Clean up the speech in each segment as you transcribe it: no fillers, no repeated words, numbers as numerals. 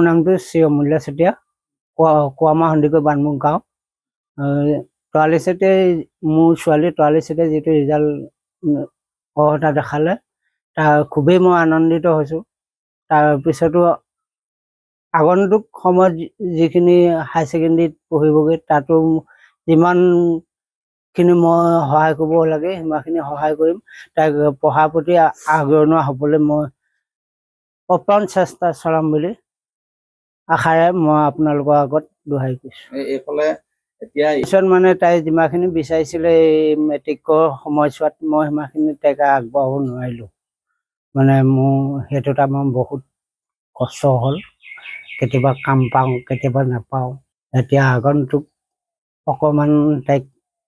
মোৰ নামটো শ্ৰী অমূল্য চেতিয়া, কোৱামা সন্দিকৈ বানমুখ গাঁও। তৰালি চেতিয়াই মোৰ ছোৱালী তৰালি চেতিয়াই যিটো ৰিজাল্ট অৰ্হতা দেখালে তাৰ খুবেই মই আনন্দিত হৈছোঁ। তাৰপিছতো আগন্তুক সময়ত যিখিনি হাই ছেকেণ্ডেৰীত পঢ়িবগৈ তাতো যিমানখিনি মই সহায় কৰিব লাগে সিমানখিনি সহায় কৰিম। তাইক পঢ়াৰ প্ৰতি আগ্ৰহ হ'বলৈ মই অপ্ৰাণ চেষ্টা চলাম বুলি আশাৰে মই আপোনালোকৰ আগত দোহাৰি কৰিছোঁ। এইফালে এতিয়া পিছত মানে তাই যিমানখিনি বিচাৰিছিলে এই মেট্ৰিকৰ সময়ছোৱাত মই সিমানখিনি তাইক আগবঢ়াব নোৱাৰিলোঁ। মানে মোৰ সেইটো টাইমত বহুত কষ্ট হ'ল। কেতিয়াবা কাম পাওঁ, কেতিয়াবা নাপাওঁ। এতিয়া আগন্তুক অকণমান তাইক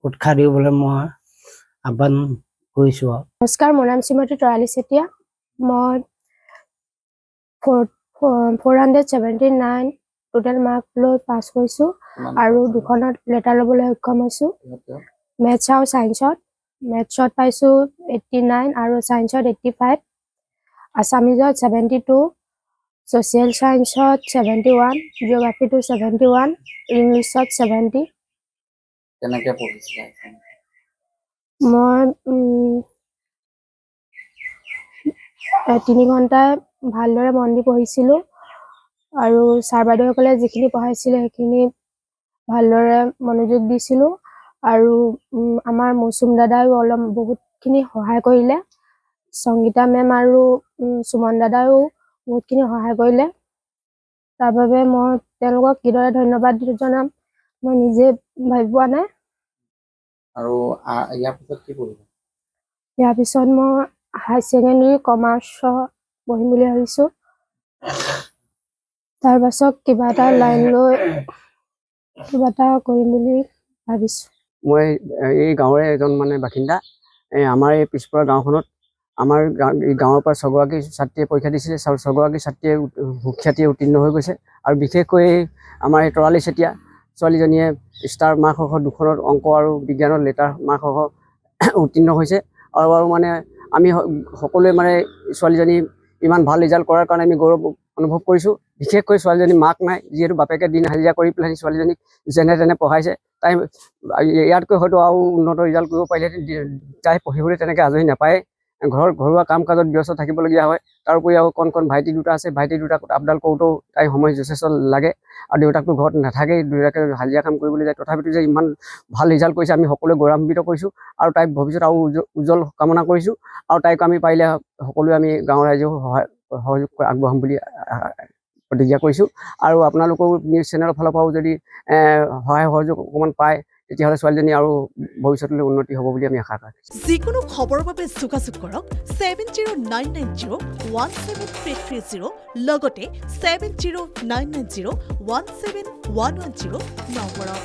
উৎসাহ দিবলৈ মই আহ্বান কৰিছোঁ। নমস্কাৰ, মোৰ নাম শ্ৰীমতী তৰালি চেতিয়া। মই 479 টোটেল মাৰ্ক লৈ পাছ কৰিছোঁ আৰু দুখনত লেটাৰ ল'বলৈ সক্ষম হৈছোঁ। মেথছ আৰু ছায়েন্সত পাইছোঁ 89 আৰু ছায়েন্সত 85, আছামিজত 72, ছ'চিয়েল ছায়েন্সত 71, জিঅ'গ্ৰাফীটো 71, ইংলিছত 70। কেনেকৈ পঢ়িছিলা? মই 3 ঘণ্টা ভালদৰে মন দি পঢ়িছিলোঁ আৰু ছাৰ বাইদেউসকলে যিখিনি পঢ়াইছিলে সেইখিনি ভালদৰে মনোযোগ দিছিলোঁ আৰু আমাৰ মৌচুম দাদাও বহুতখিনি সহায় কৰিলে। সংগীতা মেম আৰু সুমন দাদাও বহুতখিনি সহায় কৰিলে। তাৰ বাবে মই তেওঁলোকক কিদৰে ধন্যবাদ জনাম মই নিজে ভাবি পোৱা নাই। আৰু ইয়াৰ পিছত কি পঢ়িবা? ইয়াৰ পিছত মই হাই ছেকেণ্ডেৰী কমাৰ্চত পঢ়িম বুলি ভাবিছোঁ। তাৰ পাছত কিবা এটা লাইন লৈ কিবা এটা কৰিম বুলি ভাবিছোঁ। মই এই গাঁৱৰে এজন বাসিন্দা। আমাৰ এই পিছপৰা গাঁওখনত আমাৰ গাঁৱৰ পৰা 6গৰাকী ছাত্ৰীয়ে পৰীক্ষা দিছিলে। 6গৰাকী ছাত্ৰীয়ে সুখ্যাতিৰে উত্তীৰ্ণ হৈ গৈছে আৰু বিশেষকৈ আমাৰ এই তৰালি চেতিয়া ছোৱালীজনীয়ে ষ্টাৰ মাৰ্কসহ দুখনত অংক আৰু বিজ্ঞানত লেটাৰ মাৰ্কসহ উত্তীৰ্ণ হৈছে। আৰু আমি সকলোৱে ছোৱালীজনী ইমান ভাল ৰিজাল্ট কৰাৰ কাৰণে আমি গৌৰৱ অনুভৱ কৰিছোঁ। বিশেষকৈ ছোৱালীজনী মাৰ্ক নাই, যিহেতু বাপেকে দিন হাজিৰা কৰি পেলাই ছোৱালীজনীক যেনে তেনে পঢ়াইছে। তাই ইয়াতকৈ হয়তো আৰু উন্নত ৰিজাল্ট কৰিব পাৰিলেহেঁতেন। তাই পঢ়িবলৈ তেনেকৈ আজৰি নাপায়, ঘৰুৱা কাম কাজত ব্যস্ত থাকিবলগীয়া হয়। তাৰোপৰি আৰু কণ ভাইটি দুটা আছে, ভাইটি দুটাক আপডাল কৰোঁতেও তাই সময় যথেষ্ট লাগে আৰু দেউতাকটো ঘৰত নাথাকেই, দুয়োটাকে হাজিৰা কাম কৰিবলৈ যায়। তথাপিতো যে ইমান ভাল ৰিজাল্ট কৰিছে আমি সকলোৱে গৌৰৱান্বিত কৰিছোঁ আৰু তাইক ভৱিষ্যত আৰু উজ্জ্বল কামনা কৰিছোঁ। আৰু তাইক আমি পাৰিলে সকলোৱে আমি গাঁৱৰ ৰাইজেও সহযোগ আগবঢ়াম বুলি প্ৰতিজ্ঞা কৰিছোঁ। আৰু আপোনালোকেও নিউজ চেনেলৰ ফালৰ পৰাও যদি সহায় সহযোগ অকণমান পায় তেতিয়াহ'লে ছোৱালীজনী আৰু ভৱিষ্যতলৈ উন্নতি হ'ব বুলি আমি আশা ৰাখিছোঁ। যিকোনো খবৰৰ বাবে যোগাযোগ কৰক 7099017330 লগতে 7099017110 নম্বৰত।